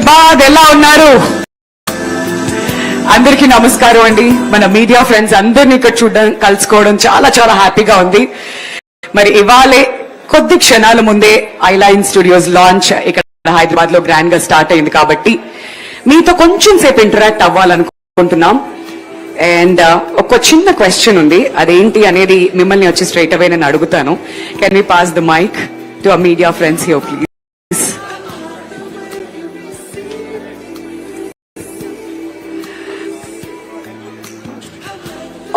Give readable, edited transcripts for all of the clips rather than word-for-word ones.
హైదరాబాద్ ఎలా ఉన్నారు? అందరికీ నమస్కారం అండి. మన మీడియా ఫ్రెండ్స్ అందరినీ ఇక్కడ చూడడం కలుసుకోవడం చాలా చాలా హ్యాపీగా ఉంది. మరి ఇవాళే కొద్ది క్షణాల ముందే ఐలైన్ స్టూడియోస్ లాంచ్ ఇక్కడ హైదరాబాద్ లో గ్రాండ్ గా స్టార్ట్ అయింది కాబట్టి మీతో కొంచెం సేపు ఇంటరాక్ట్ అవ్వాలనుకుంటున్నాం. అండ్ ఒక చిన్న క్వశ్చన్ ఉంది, అదేంటి అనేది మిమ్మల్ని వచ్చి స్ట్రైట్ అవే నేను అడుగుతాను. Can we pass the mic to our media friends here please?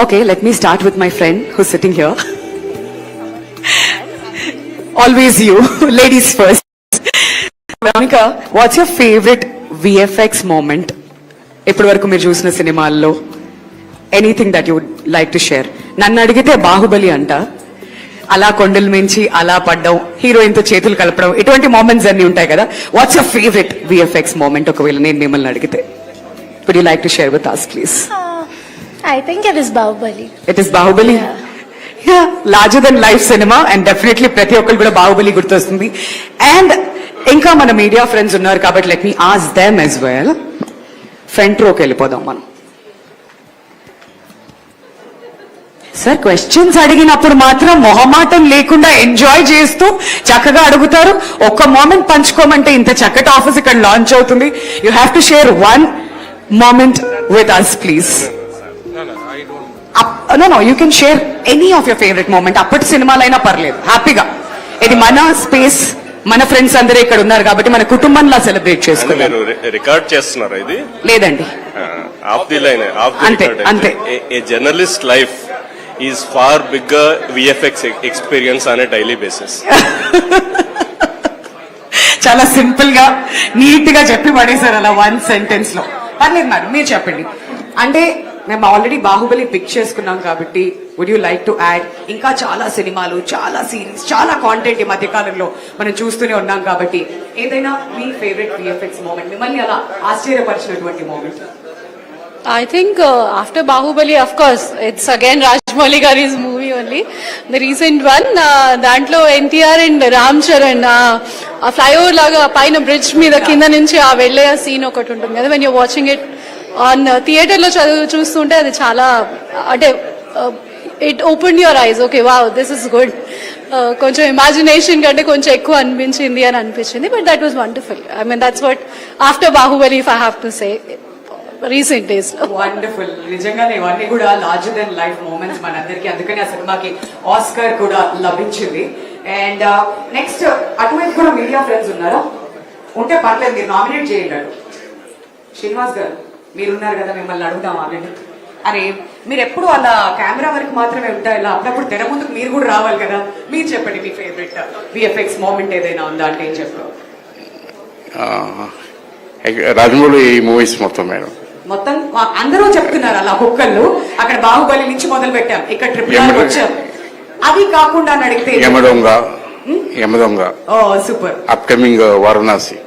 Okay, let me start with my friend who's sitting here. Always you, ladies first. Veronica, what's your favorite VFX moment? ఇప్పటి వరకు మీరు చూసిన సినిమాల్లో anything that you would like to share. నన్ను అడిగితే బాహుబలి అంట, అలా కొండల మించి అలా పడ్డం, హీరోయిన్ తో చేతులు కలపడం, ఇటువంటి మూమెంట్స్ అన్ని ఉంటాయి కదా. What's your favourite VFX moment ఒకవేళ నేను మిమ్మల్ని అడిగితే? Would you like to share with us please? I think it is Bahubali. It is Bahubali? Yeah, larger than life cinema and definitely ప్రతి ఒక్కరు కూడా బాహుబలి గుర్తొస్తుంది. అండ్ ఇంకా మన మీడియా ఫ్రెండ్స్ ఉన్నారు కాబట్టి let me ask them as well. Front రోకి వెళ్ళిపోదాం మనం. సార్ క్వశ్చన్స్ అడిగినప్పుడు మాత్రం మొహమాటం లేకుండా ఎంజాయ్ చేస్తూ చక్కగా అడుగుతారు. ఒక్క మూమెంట్ పంచుకోమంటే ఇంత చక్కటి ఆఫీస్ ఇక్కడ లాంచ్ అవుతుంది. You have to share one moment with us please. No, you can share any of your favorite moment. అప్పటి సినిమాలైనా పర్లేదు, హ్యాపీగా. ఇది మన స్పేస్, మన ఫ్రెండ్స్ అందరూ ఇక్కడ ఉన్నారు కాబట్టి మన కుటుంబంలా సెలబ్రేట్ చేసుకున్నాం. రికార్డ్ చేస్తున్నారా ఇది? లేదండి, ఆఫ్ ది లైన్, అంతే అంతే. A journalist life is far bigger VFX experience on a daily basis. చాలా సింపుల్ గా నీట్ గా చెప్పి పడేశారు అలా వన్ సెంటెన్స్ లో. పర్లేదు మేడం, మీరు చెప్పండి. అంటే మేము ఆల్రెడీ బాహుబలి పిక్ చేసుకున్నాం కాబట్టి would you like to add? ఇంకా చాలా సినిమాలు, చాలా సిరీస్, చాలా కాంటెంట్ ఈ మధ్య కాలంలో మనం చూస్తూనే ఉన్నాం కాబట్టి ఏదైనా మీ ఫేవరెట్ VFX మూమెంట్, మిమ్మల్ని అలా ఆశ్చర్యపరిచినటువంటి moment? I think after Bahubali, of course, it's again Rajmouli Gari's movie only. The recent one, దాంట్లో NTR and Ram Charan ఆ ఫ్లైఓవర్ లాగా పైన బ్రిడ్జ్ మీద కింద నుంచి ఆ వెళ్ళే సీన్ ఒకటి ఉంటుంది కదా. when you're watching it on theatre లో చూస్తుంటే అది చాలా అంటే it open your eyes. Okay, wow, this is good. కొంచెం ఇమాజినేషన్ కంటే కొంచెం ఎక్కువ అనిపించింది అని అనిపించింది. But that was wonderful. I mean that's what after Baahubali if I have to say recent days లో. వండర్ఫుల్. నిజంగానే ఇవన్నీ కూడా లార్జర్ దెన్ లైఫ్ మూమెంట్స్ మనందరికీ. అందుకని ఆ సినిమాకి ఆస్కార్ కూడా లభించింది. అండ్ నెక్స్ట్ అటువైపు కూడా మీడియా ఫ్రెండ్స్ ఉన్నారా? ఉంటే పర్లేదు, మీరు నామినేట్ చేయండి. శ్రీనివాస్ గారు మీరున్నారు కదా, మిమ్మల్ని అడుగుదాం ఆల్రెడీ. అరే మీరు ఎప్పుడు అలా కెమెరా వరకు మాత్రమే ఉంటాయి, ఇలా అప్పుడప్పుడు తెర ముందుకు మీరు కూడా రావాలి కదా. మీరు చెప్పండి, మీ ఫేవరెట్ VFX మూమెంట్ ఏదైనా ఉందా అంటే ఏం చెప్పారు? రాజమౌళి మూవీస్ మొత్తం మేడం, మొత్తం అందరూ చెప్తున్నారు అలా ఒక్కొక్కళ్ళు. అక్కడ బాహుబలి నుంచి మొదలు పెట్టాం, ఇక్కడ ట్రిపుల్ వచ్చాం. అది కాకుండా అడిగితే యమదొంగ. ఓ సూపర్. అప్కమింగ్ వారణాసి.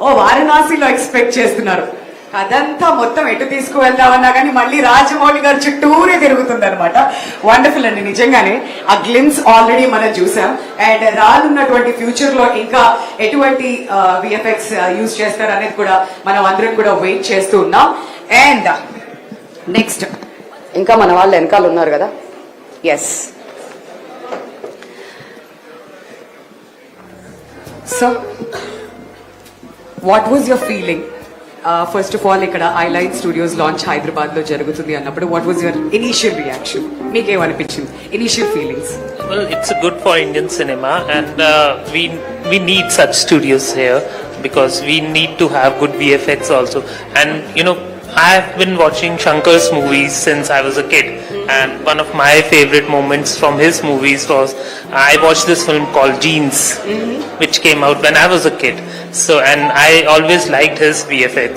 ఓ వారణాసిలో ఎక్స్పెక్ట్ చేస్తున్నారు. అదంతా మొత్తం ఎటు తీసుకువెళ్దామన్నా కానీ మళ్ళీ రాజమౌళి గారు చుట్టూరే తిరుగుతుంది అనమాట. వండర్ఫుల్ అండి. నిజంగానే ఆ గ్లిమ్స్ ఆల్రెడీ మనం చూసాం. అండ్ రానున్నటువంటి ఫ్యూచర్ లో ఇంకా ఎటువంటి VFX యూజ్ చేస్తారు అనేది కూడా మనం అందరం కూడా వెయిట్ చేస్తూ ఉన్నాం. అండ్ నెక్స్ట్ ఇంకా మన వాళ్ళు వెనకాల ఉన్నారు కదా. Yes so what was your feeling? First of all ఇక్కడ ఐలైన్ స్టూడియోస్ లాంచ్ హైదరాబాద్ లో జరుగుతుంది అన్నప్పుడు what was your initial reaction? మీకేమనిపించింది, initial feelings? Well, it's a good for Indian cinema, and we need such studios here because we need to have good VFX also. And you know, I have been watching Shankar's movies since I was a kid, and one of my favorite moments from his movies was I watched this film called Jeans, which came out when I was a kid. So, and I always liked his VFX.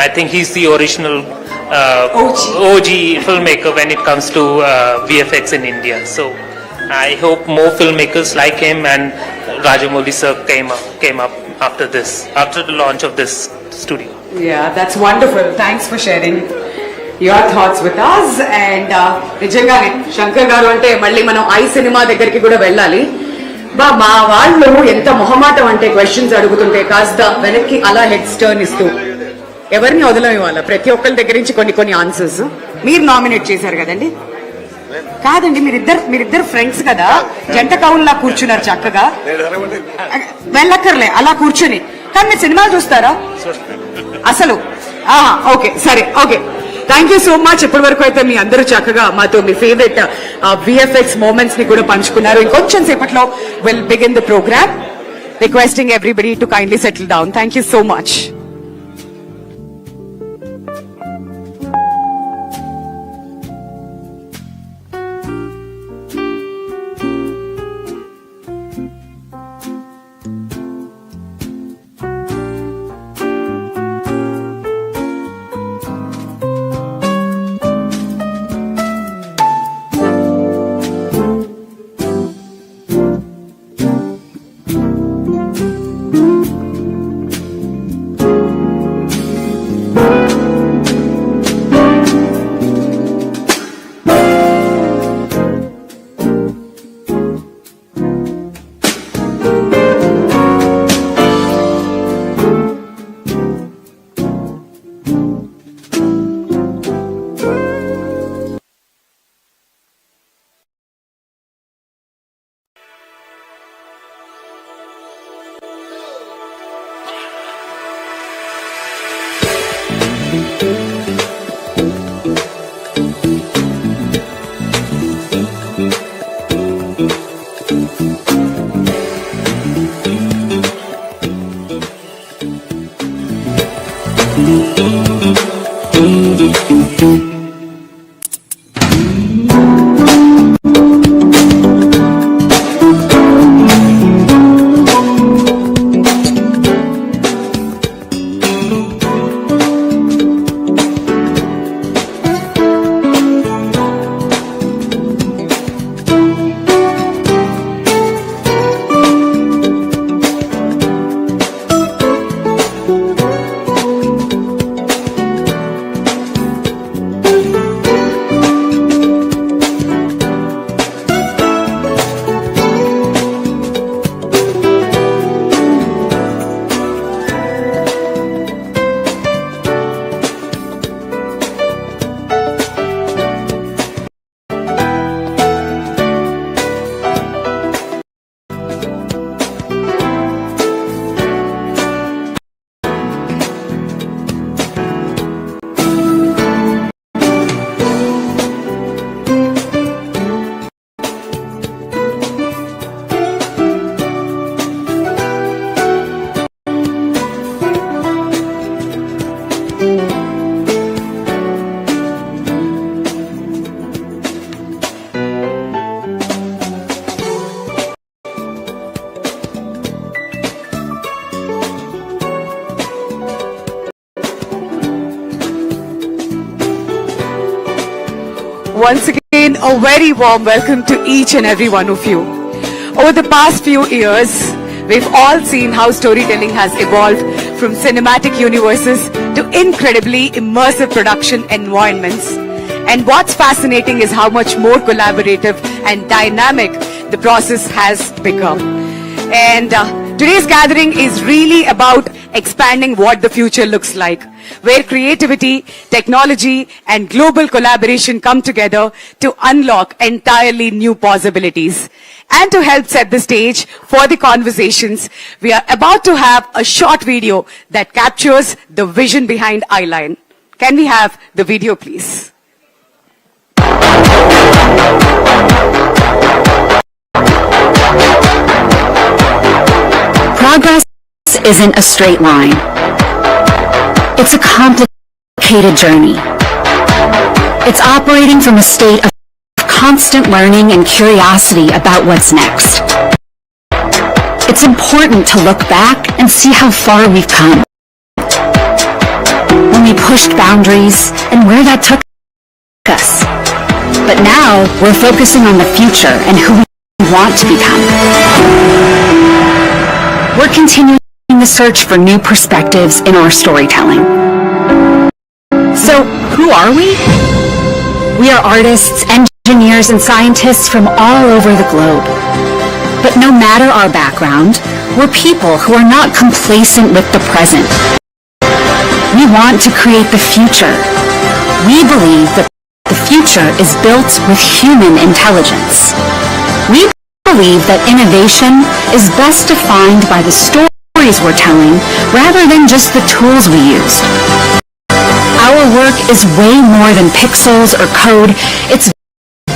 I think he's the original OG filmmaker when it comes to VFX in India. So, I hope more filmmakers like him and Rajamouli sir came up after this, after the launch of this studio. Yeah, that's wonderful. Thanks for sharing your thoughts with us. And నిజంగానే శంకర్ గారు అంటే మళ్ళీ మనం I cinema దగ్గరికి కూడా వెళ్ళాలి. మా వాళ్ళు ఎంత మొహమాటం అంటే క్వశ్చన్స్ అడుగుతుంటే కాస్త వెనక్కి అలా హెడ్స్ టర్న్ ఇస్తూ ఎవరిని వదలం ఇవ్వాల ప్రతి ఒక్కరి దగ్గర నుంచి కొన్ని ఆన్సర్స్ మీరు నామినేట్ చేశారు కదండి. కాదండి, మీరిద్దరు ఫ్రెండ్స్ కదా, జంట కవుల్లా కూర్చున్నారు చక్కగా. వెళ్ళక్కర్లే అలా కూర్చుని. కానీ మీరు సినిమాలు చూస్తారా అసలు? ఓకే, సరే, okay. Thank you so much. ఇప్పటి వరకు అయితే మీ అందరూ చక్కగా మాతో మీ ఫేవరెట్ విఎఫ్ఎక్స్ మూమెంట్స్ ని కూడా పంచుకున్నారు. ఇంకొంచెం సేపట్లో will begin the programme. Requesting everybody to kindly settle down. Thank you so much. Once again, a very warm welcome to each and every one of you. Over the past few years, we've all seen how storytelling has evolved from cinematic universes to incredibly immersive production environments. And what's fascinating is how much more collaborative and dynamic the process has become. And today's gathering is really about expanding what the future looks like, where creativity, technology, and global collaboration come together to unlock entirely new possibilities. And to help set the stage for the conversations, we are about to have a short video that captures the vision behind Eyeline. Can we have the video, please? Progress isn't a straight line. It's a complicated journey. It's operating from a state of constant learning and curiosity about what's next. It's important to look back and see how far we've come. When we pushed boundaries and where that took us. But now we're focusing on the future and who we want to become. We're continuing the search for new perspectives in our storytelling. So, who are we? We are artists, engineers, and scientists from all over the globe. But no matter our background, we're people who are not complacent with the present. We want to create the future. We believe that the future is built with human intelligence. We believe that innovation is best defined by the stories we're telling rather than just the tools we use. Our work is way more than pixels or code. It's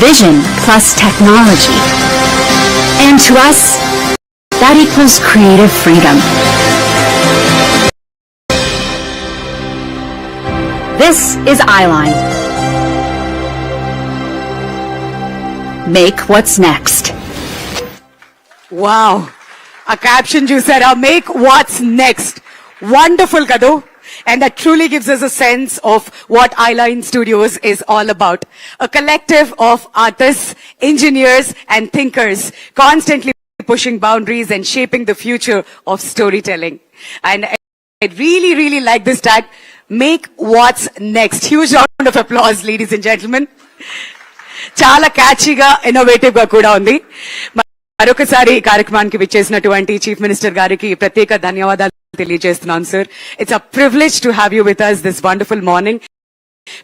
vision plus technology. And to us, that equals creative freedom. This is Eyeline. Make what's next. Wow. A caption చూసారా, make what's next. Wonderful kadu. And that truly gives us a sense of what Eyeline Studios is all about. A collective of artists, engineers and thinkers constantly pushing boundaries and shaping the future of storytelling. And I really, really like this tag, make what's next. Huge round of applause, ladies and gentlemen. చాలా క్యాచీగా innovative గా కూడా ఉంది. మరొకసారి ఈ కార్యక్రమానికి విచ్చేసినటువంటి chief minister గారికి ప్రత్యేక ధన్యవాదాలు తెలియజేస్తున్నాను sir. It's a privilege to have you with us this wonderful morning.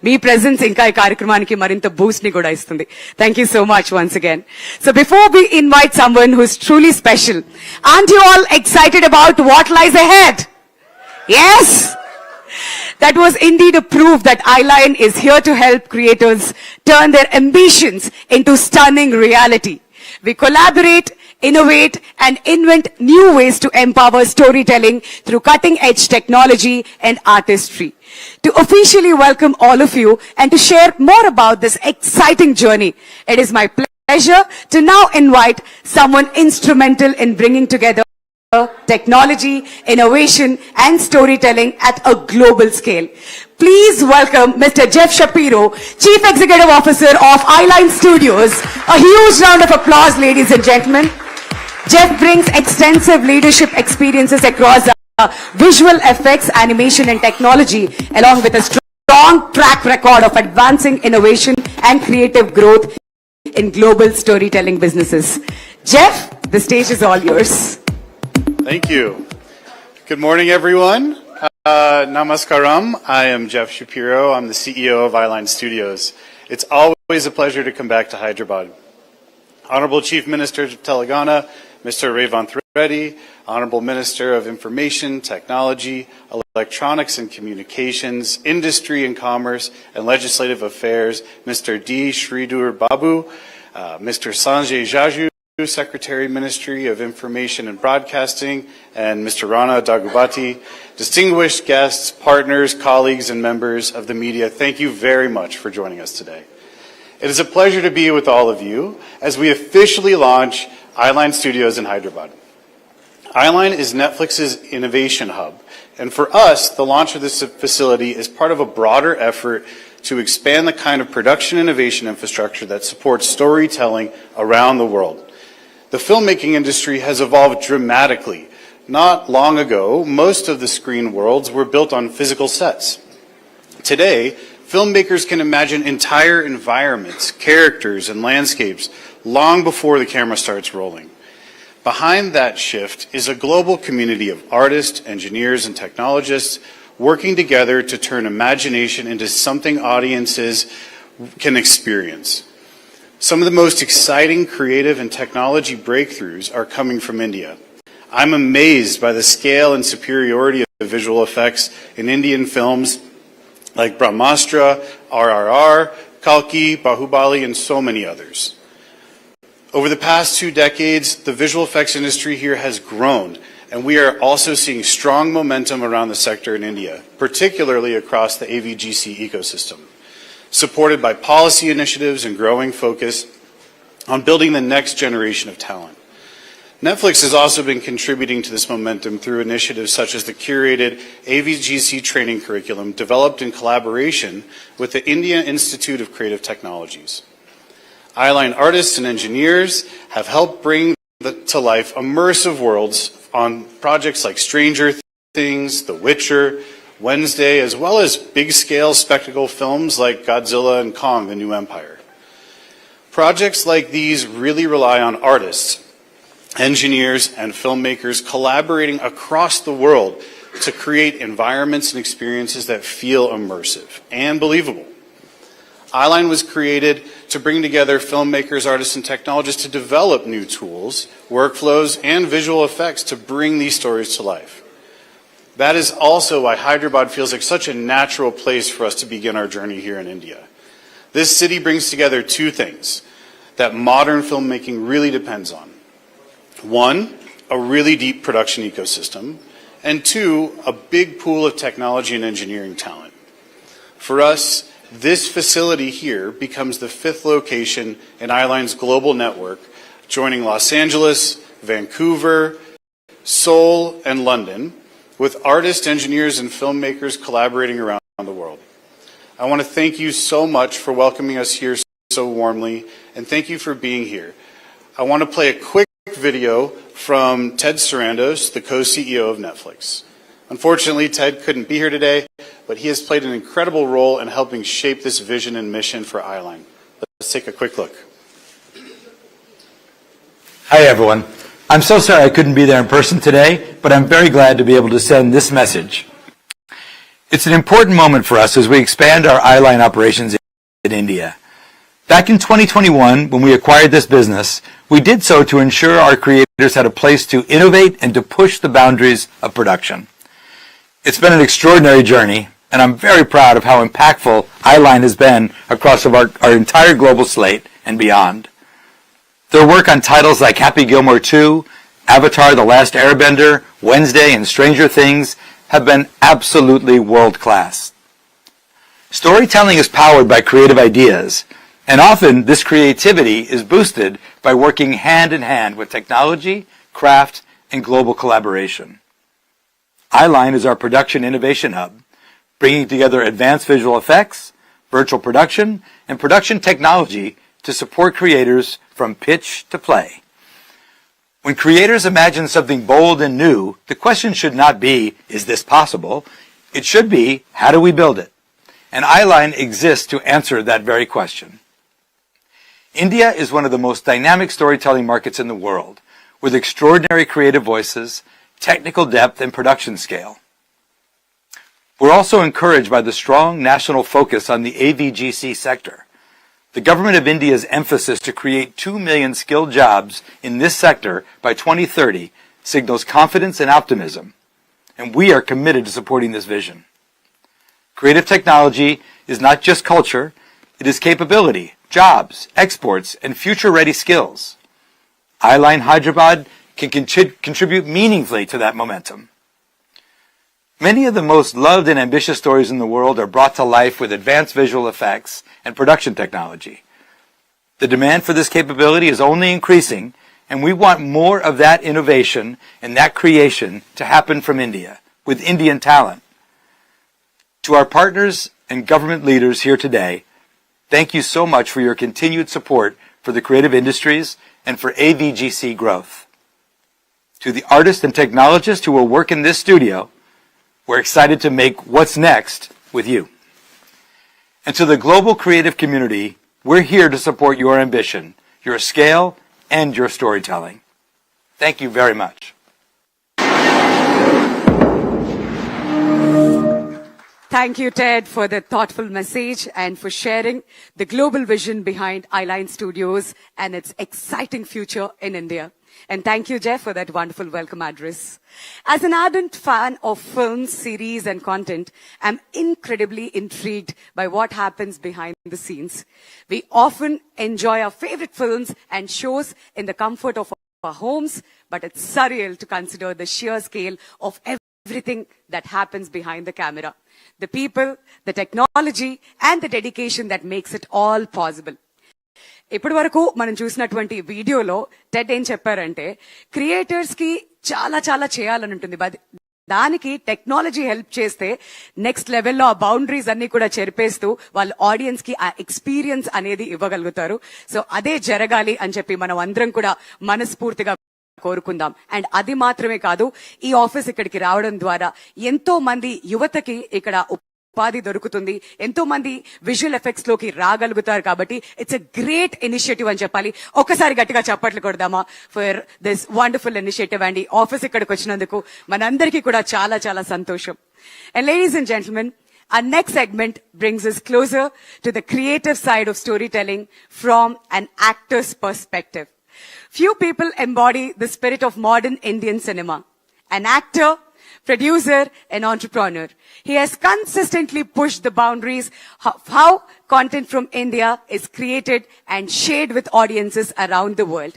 మీ ప్రెజెన్స్ ఇంకా ఈ కార్యక్రమానికి మరింత బూస్ట్ ని కూడా ఇస్తుంది. Thank you so much once again. So before we invite someone who is truly special, aren't you all excited about what lies ahead? Yes! That was indeed a proof that Eyeline is here to help creators turn their ambitions into stunning reality. We collaborate, innovate, and invent new ways to empower storytelling through cutting-edge technology and artistry. To officially welcome all of you and to share more about this exciting journey, it is my pleasure to now invite someone instrumental in bringing together technology, innovation, and storytelling at a global scale. Please welcome Mr. Jeff Shapiro, Chief Executive Officer of Eyeline Studios. A huge round of applause, ladies and gentlemen. Jeff brings extensive leadership experiences across visual effects, animation, and technology, along with a strong track record of advancing innovation and creative growth in global storytelling businesses. Jeff, the stage is all yours. Thank you. Good morning, everyone. Namaskaram. I am Jeff Shapiro. I'm the CEO of Eyeline Studios. It's always a pleasure to come back to Hyderabad. Honorable Chief Minister of Telangana, Mr. Revanth Reddy, Honorable Minister of Information, Technology, Electronics and Communications, Industry and Commerce, and Legislative Affairs, Mr. D. Sridhar Babu, Mr. Sanjay Jaju, Secretary, Ministry of Information and Broadcasting, and Mr. Rana Dagubati, distinguished guests, partners, colleagues, and members of the media, thank you very much for joining us today. It is a pleasure to be with all of you as we officially launch Eyeline Studios in Hyderabad. Eyeline is Netflix's innovation hub, and for us, the launch of this facility is part of a broader effort to expand the kind of production innovation infrastructure that supports storytelling around the world. The filmmaking industry has evolved dramatically. Not long ago, most of the screen worlds were built on physical sets. Today, filmmakers can imagine entire environments, characters, and landscapes long before the camera starts rolling. Behind that shift is a global community of artists, engineers, and technologists working together to turn imagination into something audiences can experience. Some of the most exciting creative and technology breakthroughs are coming from India. I'm amazed by the scale and superiority of visual effects in Indian films like Brahmastra, RRR, Kalki, Bahubali, and so many others. Over the past 2 decades, the visual effects industry here has grown, and we are also seeing strong momentum around the sector in India, particularly across the AVGC ecosystem, supported by policy initiatives and growing focus on building the next generation of talent. Netflix has also been contributing to this momentum through initiatives such as the curated AVGC training curriculum developed in collaboration with the India Institute of Creative Technologies. Eyeline artists and engineers have helped bring to life immersive worlds on projects like Stranger Things, The Witcher, Wednesday, as well as big-scale spectacle films like Godzilla and Kong, The New Empire. Projects like these really rely on artists engineers and filmmakers collaborating across the world to create environments and experiences that feel immersive and believable. Eyeline was created to bring together filmmakers, artists, and technologists to develop new tools, workflows, and visual effects to bring these stories to life. That is also why Hyderabad feels like such a natural place for us to begin our journey here in India. This city brings together two things that modern filmmaking really depends on. One, a really deep production ecosystem, and two, a big pool of technology and engineering talent. For us, this facility here becomes the fifth location in Eyeline's global network, joining Los Angeles, Vancouver, Seoul, and London, with artists, engineers, and filmmakers collaborating around the world. I want to thank you so much for welcoming us here so warmly, and thank you for being here. I want to play a quick video from Ted Sarandos, the co-CEO of Netflix. Unfortunately, Ted couldn't be here today, but he has played an incredible role in helping shape this vision and mission for Eyeline. Let's take a quick look. Hi, everyone. I'm so sorry I couldn't be there in person today, but I'm very glad to be able to send this message. It's an important moment for us as we expand our Eyeline operations in India. Back in 2021, when we acquired this business, we did so to ensure our creators had a place to innovate and to push the boundaries of production. It's been an extraordinary journey, and I'm very proud of how impactful Eyeline has been across our entire global slate and beyond. Their work on titles like Happy Gilmore 2, Avatar: The Last Airbender, Wednesday, and Stranger Things have been absolutely world-class. Storytelling is powered by creative ideas, and often this creativity is boosted by working hand in hand with technology, craft, and global collaboration. Eyeline is our production innovation hub, bringing together advanced visual effects, virtual production, and production technology to support creators from pitch to play. When creators imagine something bold and new, the question should not be, is this possible? It should be, how do we build it? And Eyeline exists to answer that very question. India is one of the most dynamic storytelling markets in the world, with extraordinary creative voices, technical depth, and production scale. We're also encouraged by the strong national focus on the AVGC sector. The government of India's emphasis to create 2 million skilled jobs in this sector by 2030 signals confidence and optimism, and we are committed to supporting this vision. Creative technology is not just culture, it is capability, jobs, exports, and future-ready skills. Eyeline Hyderabad can contribute meaningfully to that momentum. Many of the most loved and ambitious stories in the world are brought to life with advanced visual effects and production technology. The demand for this capability is only increasing, and we want more of that innovation and that creation to happen from India, with Indian talent. To our partners and government leaders here today, thank you so much for your continued support for the creative industries and for AVGC growth. To the artists and technologists who will work in this studio, we're excited to make what's next with you. And to the global creative community, we're here to support your ambition, your scale, and your storytelling. Thank you very much. Thank you, Ted, for the thoughtful message and for sharing the global vision behind Eyeline Studios and its exciting future in India. And thank you, Jeff, for that wonderful welcome address. As an ardent fan of films, series, and content, I'm incredibly intrigued by what happens behind the scenes. We often enjoy our favorite films and shows in the comfort of our homes, but it's surreal to consider the sheer scale of everything that happens behind the camera. The people, the technology, and the dedication that makes it all possible. ఇప్పటి వరకు మనం చూసినటువంటి వీడియోలో Ted ఏం చెప్పారంటే creators కి చాలా చాలా చేయాలని ఉంటుంది, దానికి టెక్నాలజీ హెల్ప్ చేస్తే నెక్స్ట్ లెవెల్లో ఆ బౌండరీస్ అన్ని కూడా చెరిపేస్తూ వాళ్ళ ఆడియన్స్ కి ఆ ఎక్స్పీరియన్స్ అనేది ఇవ్వగలుగుతారు. సో అదే జరగాలి అని చెప్పి మనం అందరం కూడా మనస్ఫూర్తిగా కోరుకుందాం. అండ్ అది మాత్రమే కాదు, ఈ ఆఫీస్ ఇక్కడికి రావడం ద్వారా ఎంతో మంది యువతకి ఇక్కడ ఉపాధి దొరుకుతుంది, ఎంతో మంది విజువల్ ఎఫెక్ట్స్ లోకి రాగలుగుతారు. కాబట్టి ఇట్స్ ఎ గ్రేట్ ఇనిషియేటివ్ అని చెప్పాలి. ఒకసారి గట్టిగా చప్పట్లు కొడదామా ఫర్ దిస్ వండర్ఫుల్ ఇనిషియేటివ్ అండి. ఆఫీస్ ఇక్కడికి వచ్చినందుకు మనందరికీ కూడా చాలా చాలా సంతోషం. And ladies and gentlemen, our next segment brings us closer to the creative side of storytelling from an actor's perspective. Few people embody the spirit of modern Indian cinema. An actor, producer, and entrepreneur. He has consistently pushed the boundaries of how content from India is created and shared with audiences around the world.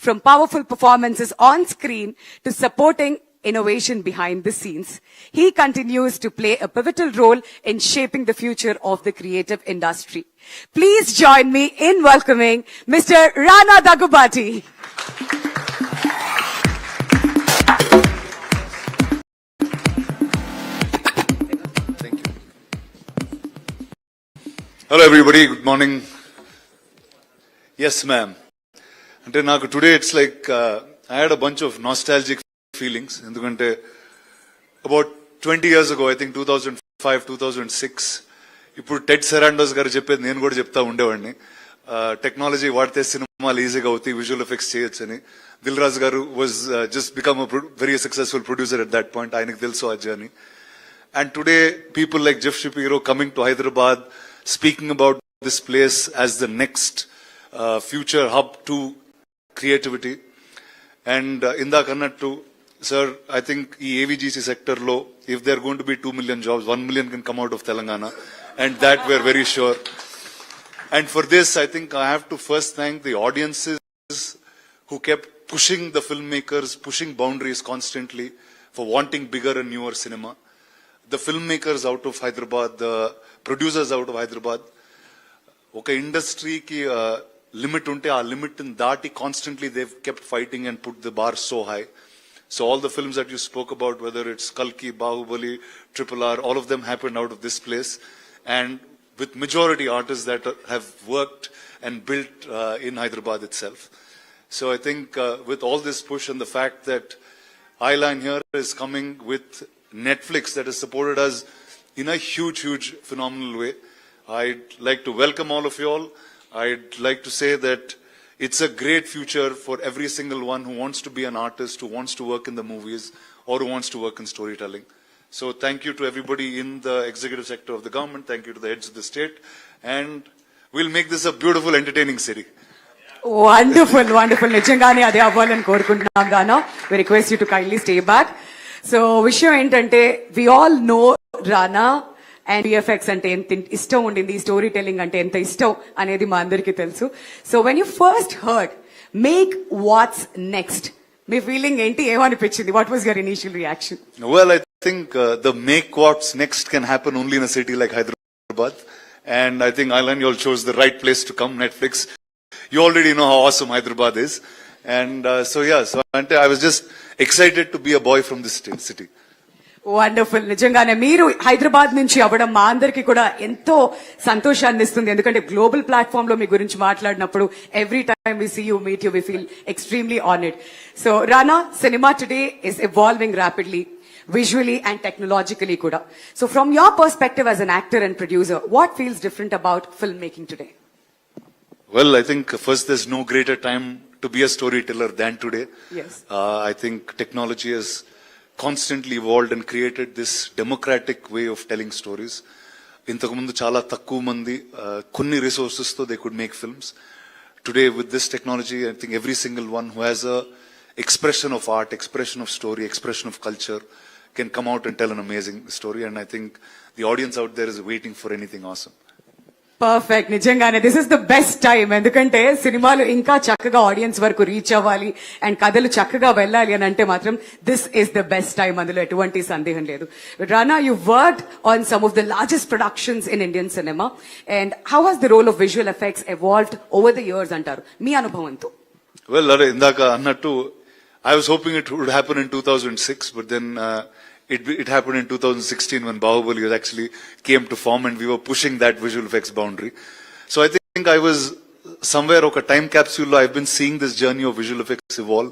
From powerful performances on screen to supporting innovation behind the scenes, he continues to play a pivotal role in shaping the future of the creative industry. Please join me in welcoming Mr. Rana Daggubati. Hello everybody, good morning. Yes ma'am. అంటే నాకు today it's like I had a bunch of nostalgic feelings. ఎందుకంటే about 20 years ago, I think 2005, 2006, ఇప్పుడు Ted సెరాండోస్ గారు చెప్పేది నేను కూడా చెప్తా ఉండేవాడిని. టెక్నాలజీ వాడితే సినిమాలు ఈజీగా అవుతాయి, విజువల్ ఎఫెక్ట్స్ చేయొచ్చు అని. దిల్ రాజు గారు was just become very successful producer at that point. ఆయనకు తెలుసు ఆ journey. And today, people like Jeff Shapiro coming to Hyderabad, speaking about this place as the next future hub to creativity. And indak annattu, sir, I think ee AVGC sector lo, if there are going to be 2 million jobs, 1 million can come out of Telangana, and that we're very sure. And for this, I think I have to first thank the audiences who kept pushing the filmmakers, pushing boundaries constantly for wanting bigger and newer cinema. The filmmakers out of Hyderabad, the producers out of Hyderabad, oka industry ki limit unte aa limit in daati constantly they've kept fighting and put the bar so high. So all the films that you spoke about, whether it's Kalki, Bahubali, RRR, all of them happened out of this place, and with majority artists that have worked and built in Hyderabad itself. So I think with all this push and the fact that Eyeline here is coming with Netflix that has supported us in a huge, huge, phenomenal way, I'd like to welcome all of you all. I'd like to say that it's a great future for every single one who wants to be an artist, who wants to work in the movies, or who wants to work in storytelling. So thank you to everybody in the executive sector of the government. Thank you to the heads of the state. And we'll make this a beautiful, entertaining city. Wonderful, wonderful. నిజంగానే అదే అవ్వాలని కోరుకుంటున్నాం. గానా we request you to kindly stay back. So విషయం ఏంటంటే we all know Rana and VFX అంటే ఎంత ఇష్టం ఉండింది, స్టోరీ టెల్లింగ్ అంటే ఎంత ఇష్టం అనేది మా అందరికీ తెలుసు. So when you first heard make what's next, మీ ఫీలింగ్ ఏంటి, ఏమనిపించింది? What was your initial reaction? Well, I think the make what's next can happen only in a city like Hyderabad. And I think Island, you all chose the right place to come, Netflix. You already know how awesome Hyderabad is. And so I was just excited to be a boy from this city. Wonderful. నిజంగానే మీరు హైదరాబాద్ నుంచి అవ్వడం మా అందరికీ కూడా ఎంతో సంతోషాన్ని ఇస్తుంది. ఎందుకంటే గ్లోబల్ ప్లాట్ఫామ్ లో మీ గురించి మాట్లాడినప్పుడు every time we see you, meet you, we feel extremely honoured. So Rana, cinema today is evolving rapidly, visually and technologically kuda. So from your perspective as an actor and producer, what feels different about filmmaking today? Well, I think first there's no greater time to be a storyteller than today. Yes. I think technology has constantly evolved and created this democratic way of telling stories. Intaku mundu chala takku mandi kunni resources tho they could make films. Today with this technology, I think every single one who has a expression of art, expression of story, expression of culture can come out and tell an amazing story, and I think the audience out there is waiting for anything awesome. Perfect. నిజంగానే this is the best time. ఎందుకంటే సినిమాలు ఇంకా చక్కగా audience వరకు reach అవ్వాలి and కథలు చక్కగా వెళ్ళాలి అని అంటే మాత్రం this is the best time, అందులో ఎటువంటి సందేహం లేదు. Rana, you worked on some of the largest productions in Indian cinema, and how has the role of visual effects evolved over the years అంటారు మీ అనుభవంతో? Well, ఇందాక అన్నట్టు I was hoping it would happen in 2006, but then it happened in 2016 when Bahubali actually came to form and we were pushing that visual effects boundary. So I think I was somewhere oka time capsule lo I've been seeing this journey of visual effects evolve.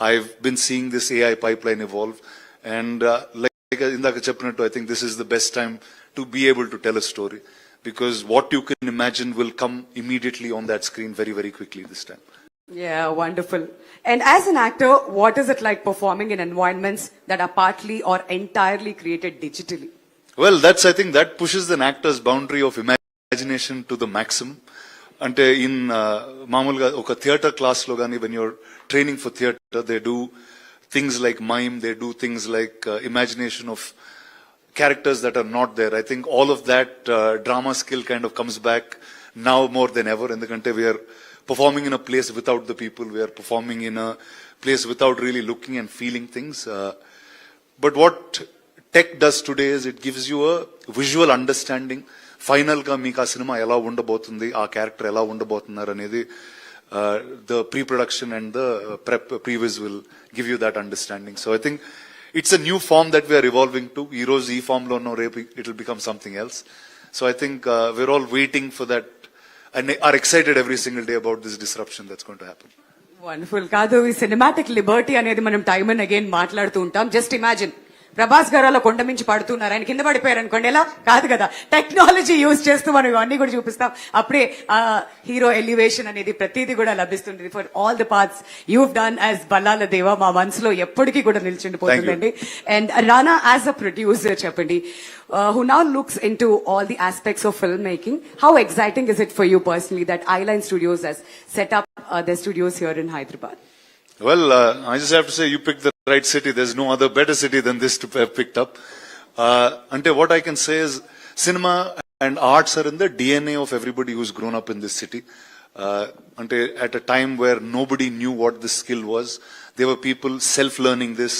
I've been seeing this AI pipeline evolve, and like indaka cheppinattu, I think this is the best time to be able to tell a story, because what you can imagine will come immediately on that screen very, very quickly this time. Yeah, wonderful. And as an actor, what is it like performing in environments that are partly or entirely created digitally? Well, I think that pushes an actor's boundary of imagination to the maximum. Ante in మామూలుగా ఒక theatre class లో గానీ when you're training for theatre, they do things like mime, they do things like imagination of characters that are not there. I think all of that drama skill kind of comes back now more than ever. Endukante we are performing in a place without the people, we are performing in a place without really looking and feeling things. But what tech does today is it gives you a visual understanding. Final గా మీకు ఆ cinema ఎలా ఉండబోతుంది, ఆ character ఎలా ఉండబోతున్నారు అనేది the pre-production and the previs will give you that understanding. So I think it's a new form that we are evolving to. ఈ రోజు ఈ ఫామ్ లో రేపు it will become something else. So I think we're all waiting for that and are excited every single day about this disruption that's going to happen. Wonderful. కాదు, ఈ cinematic Liberty అనేది మనం time and again మాట్లాడుతూ ఉంటాం. Just imagine, Prabhas గారు అలా కొండ మించి పడుతున్నారు, ఆయన కింద పడిపోయారు అనుకోండి, ఎలా కాదు కదా, టెక్నాలజీ యూజ్ చేస్తూ మనం ఇవన్నీ కూడా చూపిస్తాం. అప్పుడే హీరో ఎలివేషన్ అనేది ప్రతిదీ కూడా లభిస్తుంది. For all the parts you've done as Bhallala Deva మా మనసులో ఎప్పటికీ కూడా నిల్చుండిపోతుందండి. And Rana as a producer చెప్పండి, who now looks into all the aspects of filmmaking, how exciting is it for you personally that Eyeline Studios has set up their studios here in Hyderabad? Well, I just have to say you picked the right city. There's no other better city than this to have picked up. Ante what I can say is cinema and arts are in the DNA of everybody who's grown up in this city. Ante at a time where nobody knew what this skill was, there were people self-learning this,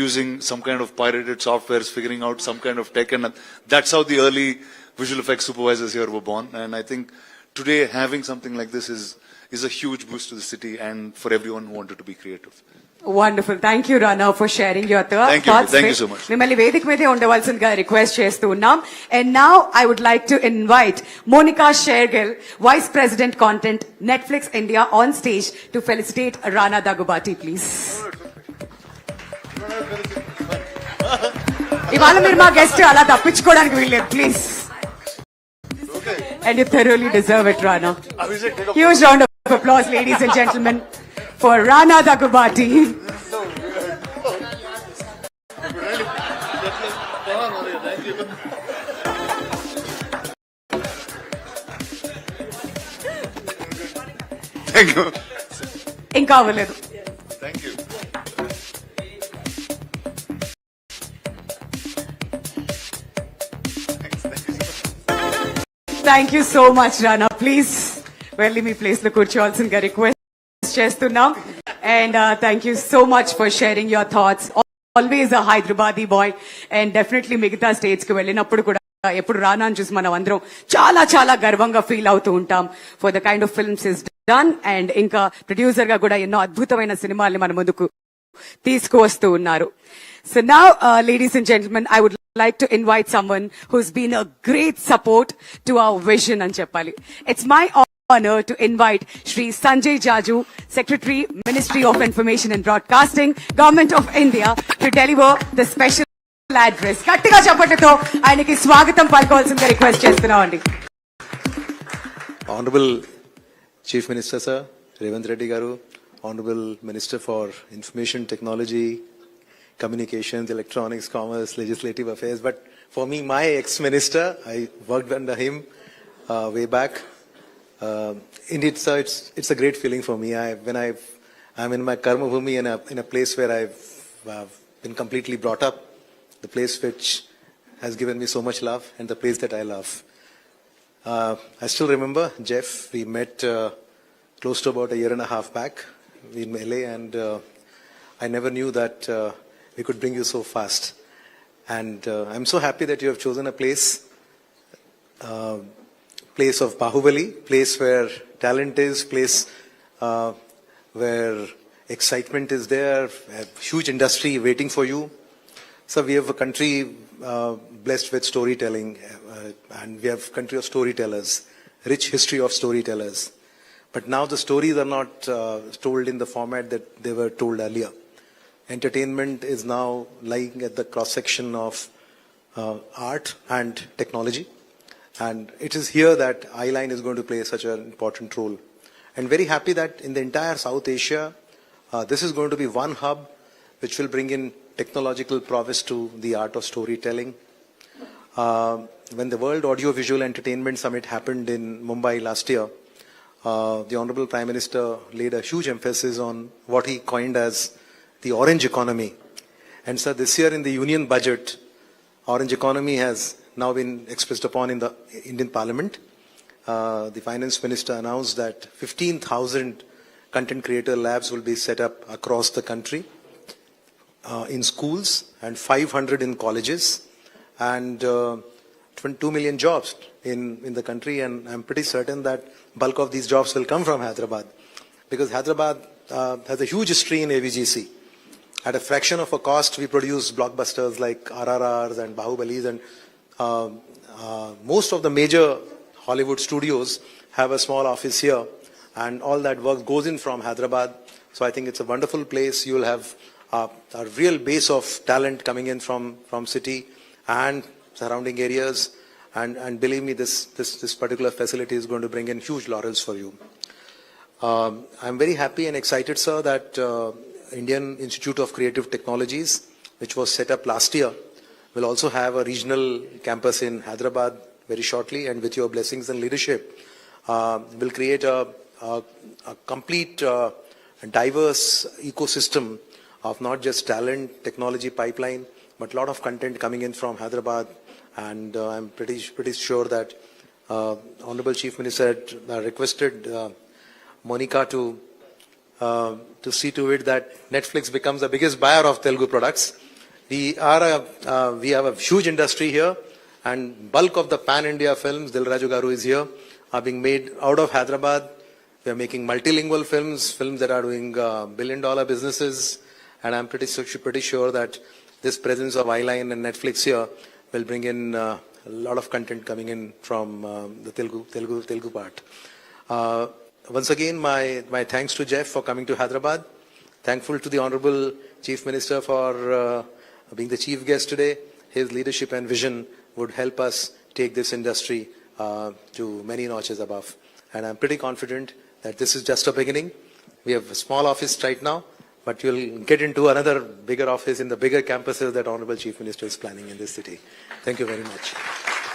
using some kind of pirated softwares, figuring out some kind of tech, and that's how the early visual effects supervisors here were born. And I think today having something like this is a huge boost to the city and for everyone who wanted to be creative. Wonderful. Thank you, Rana, for sharing your Thank you. thoughts. Thank you so much. మిమ్మల్ని వేదిక మీదే ఉండవలసిందిగా request చేస్తూ ఉన్నాం. And now I would like to invite Monica Shergill, Vice President Content, Netflix India, on stage to felicitate Rana Daggubati, please. ఇవాళ మీరు మా guest, అలా తప్పించుకోవడానికి వీల్లేదు, please. And you thoroughly deserve it, Rana. Huge round of applause, ladies and gentlemen, for Rana Daggubati. Thank you. ఇంకా అవ్వలేదు. Thank you. Thank you so much, Rana. Please, వెళ్ళి మీ place లో కూర్చోవాల్సిందిగా రిక్వెస్ట్ చేస్తున్నాం. And thank you so much for sharing your thoughts. Always a Hyderabadi boy, and definitely మిగతా states కి వెళ్ళినప్పుడు కూడా ఎప్పుడు రానాని చూసి మనం అందరం చాలా చాలా గర్వంగా ఫీల్ అవుతూ ఉంటాం for the kind of films is done. And ఇంకా ప్రొడ్యూసర్ గా కూడా ఎన్నో అద్భుతమైన సినిమాల్ని మన ముందుకు తీసుకువస్తూ ఉన్నారు. So now, ladies and gentlemen, I would like to invite someone who's been a great support to our vision and Cheppali. It's my honor to invite Shri Sanjay Jaju, Secretary, Ministry of Information and Broadcasting, Government of India, to deliver the special address. Kattiga chappatito ayaniki swagatam palkovalsinదిగా request చేస్తున్నామండి. Honorable Chief Minister Sir, Revanth Reddy garu, Honorable Minister for Information Technology, Communications, Electronics, Commerce, Legislative Affairs. But for me, my ex-minister, I worked under him way back. Indeed, sir, it's a great feeling for me. I'm in my karma bhumi, in a place where I've been completely brought up, the place which has given me so much love, and the place that I love. I still remember Jeff. We met close to about a year and a half back in LA, and I never knew that we could bring you so fast. And I'm so happy that you have chosen a place of Bahubali, place where talent is, place where excitement is there, a huge industry waiting for you. So we have a country blessed with storytelling, and we have a country of storytellers, rich history of storytellers. But now the stories are not told in the format that they were told earlier. Entertainment is now lying at the cross-section of art and technology. And it is here that Eyeline is going to play such an important role. And very happy that in the entire South Asia, this is going to be one hub which will bring in technological prowess to the art of storytelling. When the World Audiovisual Entertainment Summit happened in Mumbai last year, the Honorable Prime Minister laid a huge emphasis on what he coined as the orange economy. And so this year in the Union Budget, orange economy has now been expressed upon in the Indian Parliament. The Finance Minister announced that 15,000 content creator labs will be set up across the country in schools and 500 in colleges and 2 million jobs in the country. And I'm pretty certain that bulk of these jobs will come from Hyderabad because Hyderabad has a huge history in AVGC. At a fraction of a cost, we produce blockbusters like RRRs and Bahubalis, and most of the major Hollywood studios have a small office here, and all that work goes in from Hyderabad. So I think it's a wonderful place. You will have a real base of talent coming in from city and surrounding areas, and believe me, this particular facility is going to bring in huge laurels for you. I'm very happy and excited, sir, that Indian Institute of Creative Technologies, which was set up last year, will also have a regional campus in Hyderabad very shortly, and with your blessings and leadership, will create a complete diverse ecosystem of not just talent, technology pipeline, but a lot of content coming in from Hyderabad. And I'm pretty sure that Honorable Chief Minister had requested Monica to see to it that Netflix becomes the biggest buyer of Telugu products. We have a huge industry here, and bulk of the pan-India films, Dil Raju Garu is here, are being made out of Hyderabad. We are making multilingual films that are doing billion-dollar businesses, and I'm pretty sure that this presence of Eyeline and Netflix here will bring in a lot of content coming in from the Telugu part. Once again, my thanks to Jeff for coming to Hyderabad. Thankful to the Honorable Chief Minister for being the chief guest today. His leadership and vision would help us take this industry to many notches above. And I'm pretty confident that this is just a beginning. We have a small office right now, but you'll get into another bigger office in the bigger campuses that Honorable Chief Minister is planning in this city. Thank you very much.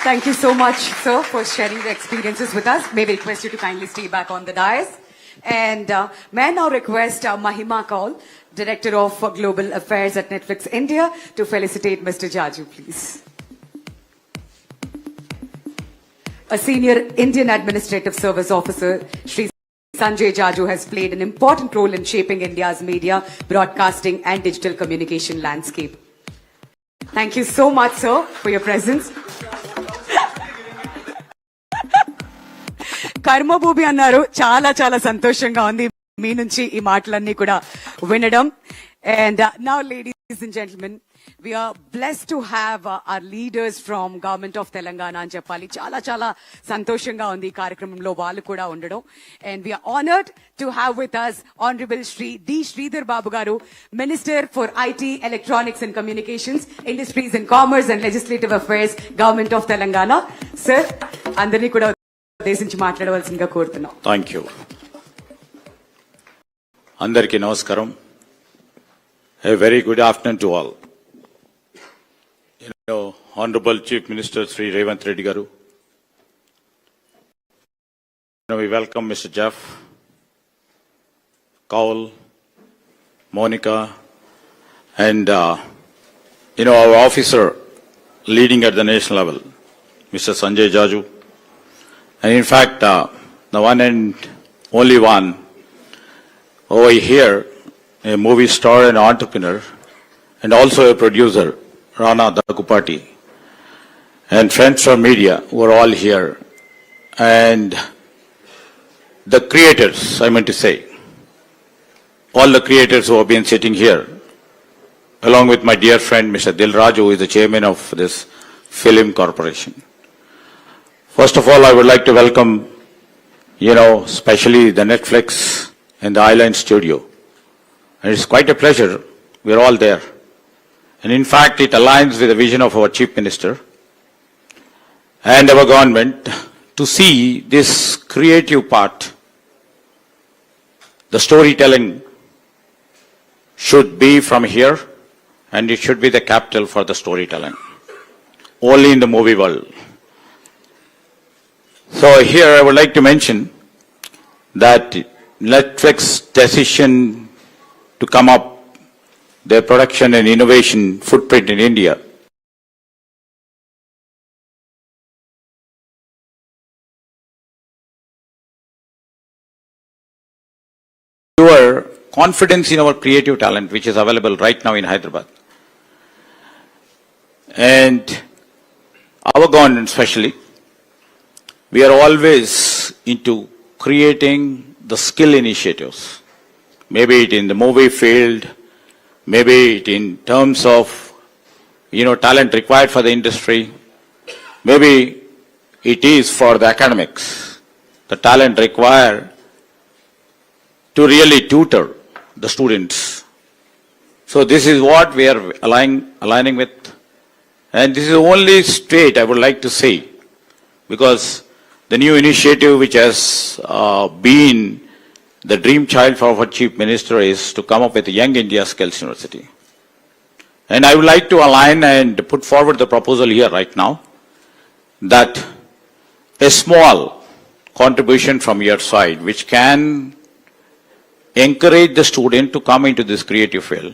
Thank you so much, sir, for sharing the experiences with us. May we request you to kindly stay back on the dais. And may I now request Mahima Kaul, Director of Global Affairs at Netflix India, to felicitate Mr. Jaju, please. A senior Indian Administrative Service Officer, Shri Sanjay Jaju, has played an important role in shaping India's media, broadcasting and digital communication landscape. Thank you so much, sir, for your presence. కర్మభూమి అన్నారు, చాలా చాలా సంతోషంగా ఉంది మీ నుంచి ఈ మాటలన్నీ కూడా వినడం. And now, ladies and gentlemen, we are blessed to have our leaders from Government of Telangana అని చెప్పాలి. చాలా చాలా సంతోషంగా ఉంది ఈ కార్యక్రమంలో వాళ్ళు కూడా ఉండడం. And we are honored to have with us Honorable Shri D. Sridhar Babu Garu, Minister for IT, Electronics and Communications, Industries and Commerce and Legislative Affairs, Government of Telangana. Sir, అందరినీ కూడా ఉద్దేశించి మాట్లాడవలసిందిగా కోరుతున్నాం. Thank you. అందరికీ నమస్కారం. A very good afternoon to all. Honorable Chief Minister Sri Revanth Reddy Garu. We welcome Mr. Jeff, Kaul, Monica, and our officer leading at the national level, Mr. Sanjay Jaju. And in fact, the one and only one over here, a movie star and entrepreneur, and also a producer, Rana Dakupati, and friends from media were all here. And the creators, I meant to say, all the creators who have been sitting here, along with my dear friend Mr. Dil Raju, who is the chairman of this film corporation. First of all, I would like to welcome, especially the Netflix and the Eyeline studio. And it's quite a pleasure. We're all there. And in fact, it aligns with the vision of our Chief Minister and our government to see this creative part. The storytelling should be from here, and it should be the capital for the storytelling. Only in the movie world. So here I would like to mention that Netflix's decision to come up their production and innovation footprint in India your confidence in our creative talent, which is available right now in Hyderabad. And our government especially, we are always into creating the skill initiatives. Maybe it in the movie field, maybe it in terms of, talent required for the industry. Maybe it is for the academics, the talent required to really tutor the students. So this is what we are aligning with. And this is the only state I would like to say, because the new initiative which has been the dream child for our Chief Minister is to come up with a Young India Skills University. And I would like to align and put forward the proposal here right now that a small contribution from your side which can encourage the student to come into this creative field,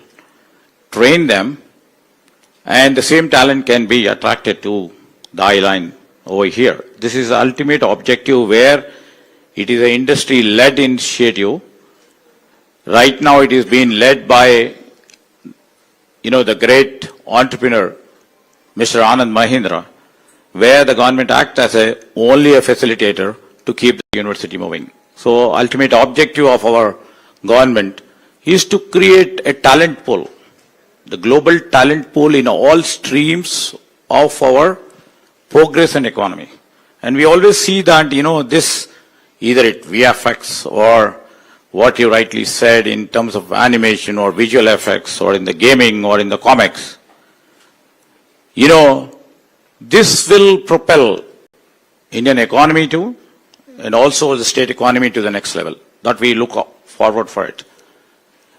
train them, and the same talent can be attracted to the I-line over here. This is the ultimate objective where it is an industry-led initiative. Right now it is being led by, the great entrepreneur, Mr. Anand Mahindra, where the government acts as only a facilitator to keep the university moving. So ultimate objective of our government is to create a talent pool, the global talent pool in all streams of our progress and economy. And we always see that, this, either it VFX or what you rightly said in terms of animation or visual effects or in the gaming or in the comics, this will propel Indian economy to, and also the state economy to the next level. That we look forward for it.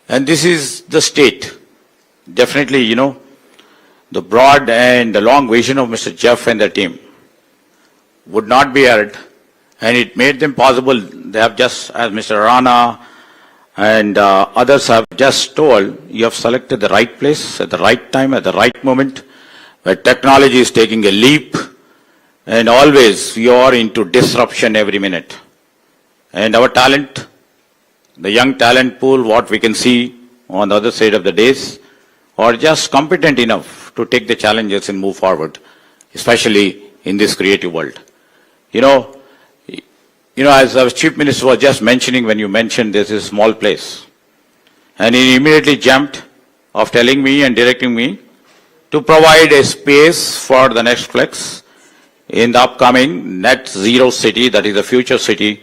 And this is the state. Definitely, the broad and the long vision of Mr. Jeff and the team would not be added, and it made them possible. They have just, as Mr. Rana and others have just told, you have selected the right place at the right time, at the right moment, where technology is taking a leap, and always we are into disruption every minute. And our talent, the young talent pool, what we can see on the other side of the days, are just competent enough to take the challenges and move forward, especially in this creative world. As our Chief Minister was just mentioning when you mentioned this is a small place, and he immediately jumped of telling me and directing me to provide a space for the next flex in the upcoming net zero city, that is the future city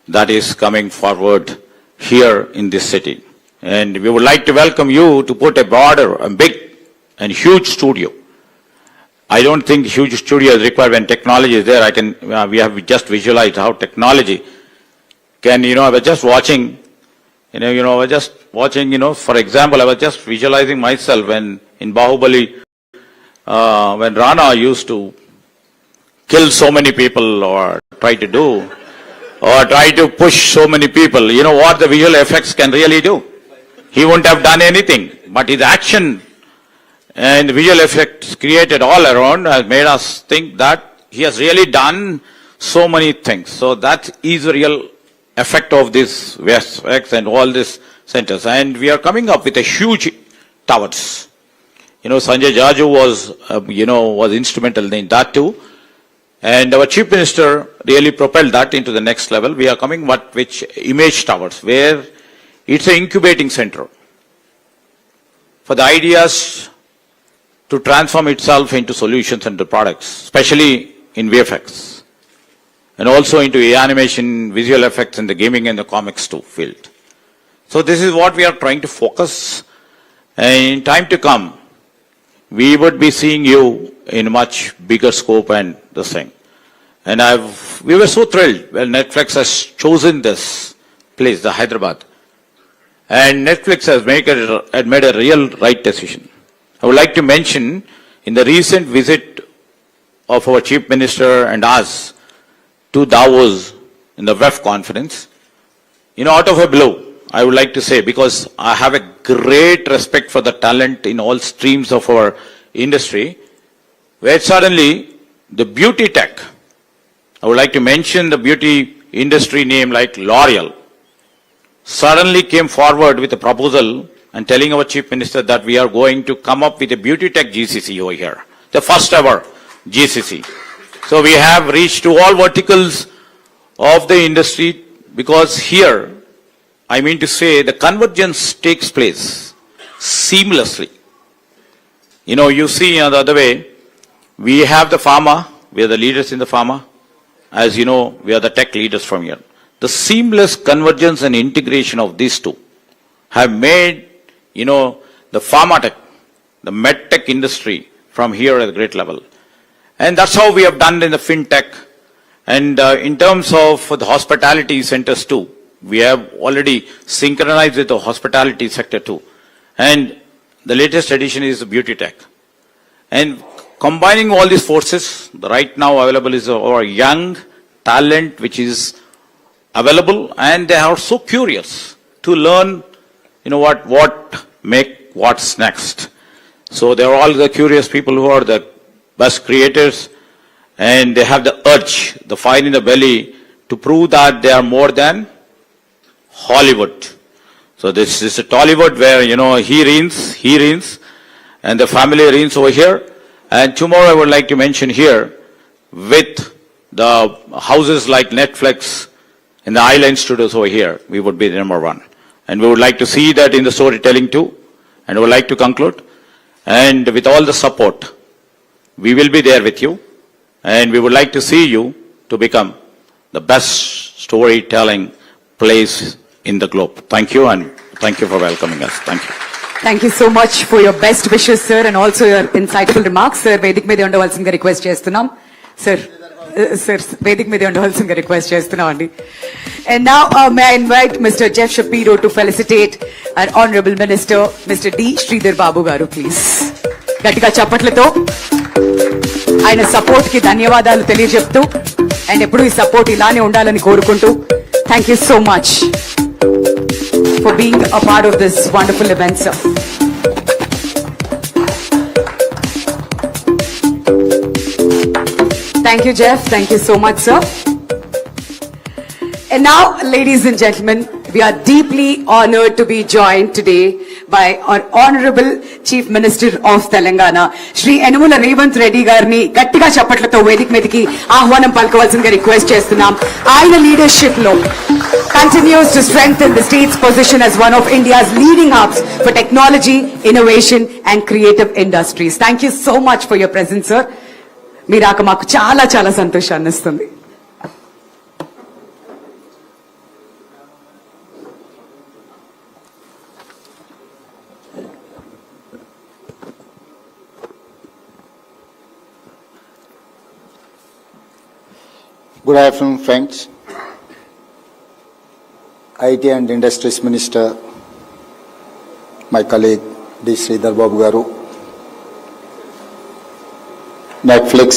that is coming forward here in this city. And we would like to welcome you to put a big and huge studio. I don't think huge studio is required when technology is there. We have just visualized how technology can, I was just watching, for example, I was just visualizing myself when in Bahubali, when Rana used to kill so many people or try to push so many people, what the visual effects can really do. He wouldn't have done anything, but his action and the visual effects created all around has made us think that he has really done so many things. So that is the real effect of this VFX and all these centers. And we are coming up with a huge towers. Sanjay Jaju was instrumental in that too. And our Chief Minister really propelled that into the next level. We are coming with image towers, where it's an incubating center for the ideas to transform itself into solutions and to products, especially in VFX, and also into animation, visual effects, and the gaming and the comics too field. So this is what we are trying to focus. And in time to come, we would be seeing you in much bigger scope and this thing. And we were so thrilled when Netflix has chosen this place, the Hyderabad. And Netflix has made a real right decision. I would like to mention in the recent visit of our Chief Minister and us to Davos in the WEF conference, out of a blue, I would like to say, because I have a great respect for the talent in all streams of our industry, where suddenly the beauty tech, I would like to mention the beauty industry name like L'Oreal, suddenly came forward with a proposal and telling our Chief Minister that we are going to come up with a beauty tech GCC over here, the first ever GCC. So we have reached to all verticals of the industry, because here, I mean to say, the convergence takes place seamlessly. You see the other way, we have the pharma, we are the leaders in the pharma. As you know, we are the tech leaders from here. The seamless convergence and integration of these two have made, the pharma tech, the med tech industry from here at a great level. And that's how we have done in the fintech. And in terms of the hospitality centers too, we have already synchronized with the hospitality sector too. And the latest addition is the beauty tech. And combining all these forces, right now available is our young talent which is available, and they are so curious to learn, what's next. So they are all the curious people who are the best creators, and they have the urge, the fire in the belly to prove that they are more than Hollywood. So this is a Tollywood where, he reigns, and the family reigns over here. And tomorrow I would like to mention here, with the houses like Netflix and the Island Studios over here, we would be the number one. And we would like to see that in the storytelling too. And we would like to conclude. And with all the support, we will be there with you. And we would like to see you to become the best storytelling place in the globe. Thank you, and thank you for welcoming us. Thank you. Thank you so much for your best wishes, sir, and also your insightful remarks. Sir, Vedic మీద ఉండవలసిందిగా request చేస్తున్నాం. Sir, Vedic మీద ఉండవలసిందిగా request చేస్తున్నాం అండి. And now may I invite Mr. Jeff Shapiro to felicitate our Honorable Minister, Mr. D. Sridhar Babu garu, please. గట్టిగా చప్పట్లతో ఆయన support కి ధన్యవాదాలు తెలియజెప్తూ, అండ్ ఎప్పుడు ఈ సపోర్ట్ ఇలానే ఉండాలని కోరుకుంటూ, thank you so much for being a part of this wonderful event, sir. Thank you, Jeff. Thank you so much, sir. And now, ladies and gentlemen, we are deeply honored to be joined today by our Honorable Chief Minister of Telangana, Shri Yanamula Revanth Reddy garni గట్టిగా చప్పట్లతో వేదిక మీదకి ఆహ్వానం పలకవలసిందిగా request చేస్తున్నాం. ఆయన leadership లో continues to strengthen the state's position as one of India's leading hubs for technology, innovation and creative industries. Thank you so much for your presence, sir. మీరాక మాకు చాలా చాలా సంతోషాన్ని ఇస్తుంది. Good afternoon, friends. IT and Industries Minister, my colleague D. Sridhar Babu garu, Netflix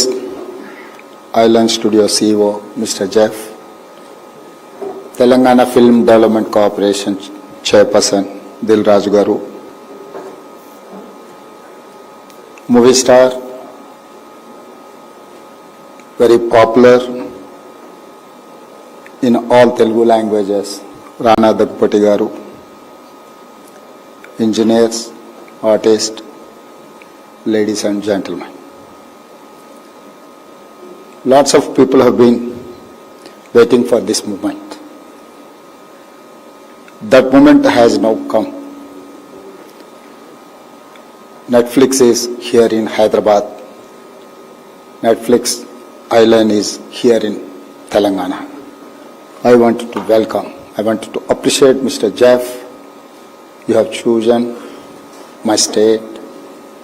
Island Studio CEO Mr. Jeff, Telangana Film Development Corporation Chairperson Dil Raj garu, movie star, very popular in all Telugu languages, Rana Daggupati garu, engineers, artists, ladies and gentlemen. Lots of people have been waiting for this moment. That moment has now come. Netflix is here in Hyderabad. Netflix Island is here in Telangana. I wanted to welcome, I wanted to appreciate Mr. Jeff. You have chosen my state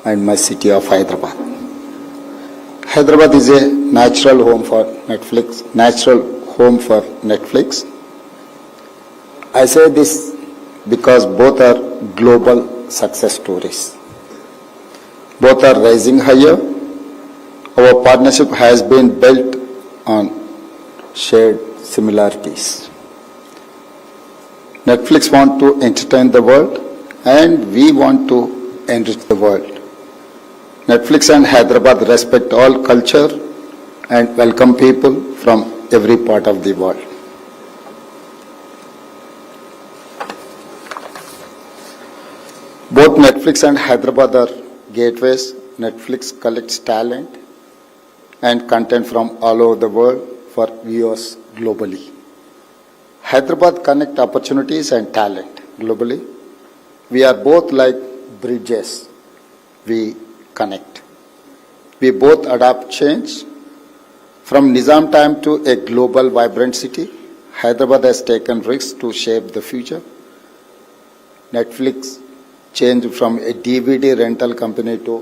and my city of Hyderabad. Hyderabad is a natural home for Netflix. I say this because both are global success stories. Both are rising higher. Our partnership has been built on shared similarities. Netflix want to entertain the world and we want to enrich the world. Netflix and Hyderabad respect all culture and welcome people from every part of the world. Both Netflix and Hyderabad are gateways. Netflix collects talent and content from all over the world for viewers globally. Hyderabad connect opportunities and talent globally. We are both like bridges. We connect. We both adapt change. From Nizam time to a global vibrant city, Hyderabad has taken risks to shape the future. Netflix changed from a DVD rental company to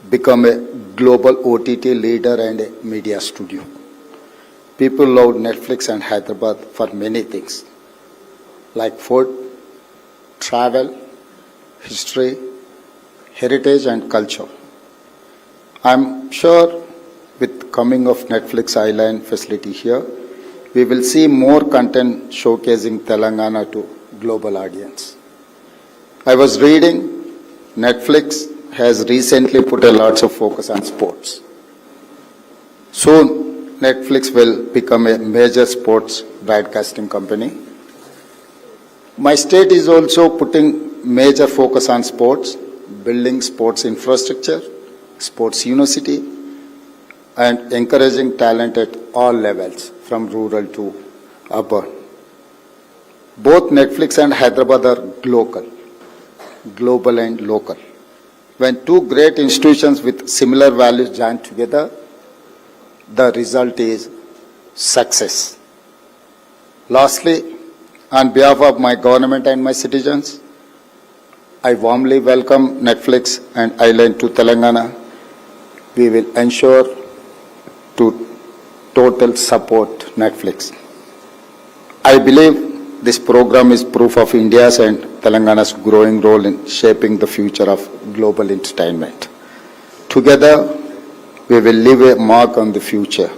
become a global OTT leader and a media studio. People love Netflix and Hyderabad for many things, like food, travel, history, heritage and culture. I'm sure with coming of Netflix Island facility here, we will see more content showcasing Telangana to global audience. I was reading Netflix has recently put a lot of focus on sports. Soon, Netflix will become a major sports broadcasting company. My state is also putting major focus on sports, building sports infrastructure, sports university, and encouraging talent at all levels, from rural to urban. Both Netflix and Hyderabad are global and local. When two great institutions with similar values join together, the result is success. Lastly, on behalf of my government and my citizens, I warmly welcome Netflix and Island to Telangana. We will ensure to total support Netflix. I believe this program is proof of India's and Telangana's growing role in shaping the future of global entertainment. Together, we will leave a mark on the future.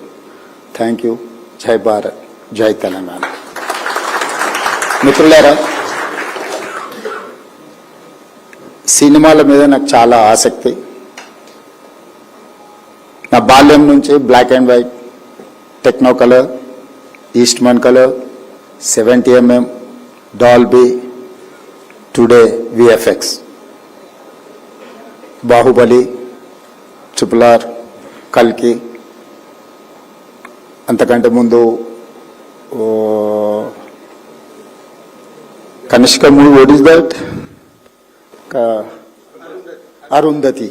Thank you. Jai Bharat, Jai Telangana. మిత్రులారా, సినిమాల మీద నాకు చాలా ఆసక్తి. నా బాల్యం నుంచి black and white, techno colour, Eastman colour, 70mm, Dolby, today VFX, Baahubali, RRR, కల్కి, అంతకంటే ముందు Kanishka movie, what is that? Arundhati.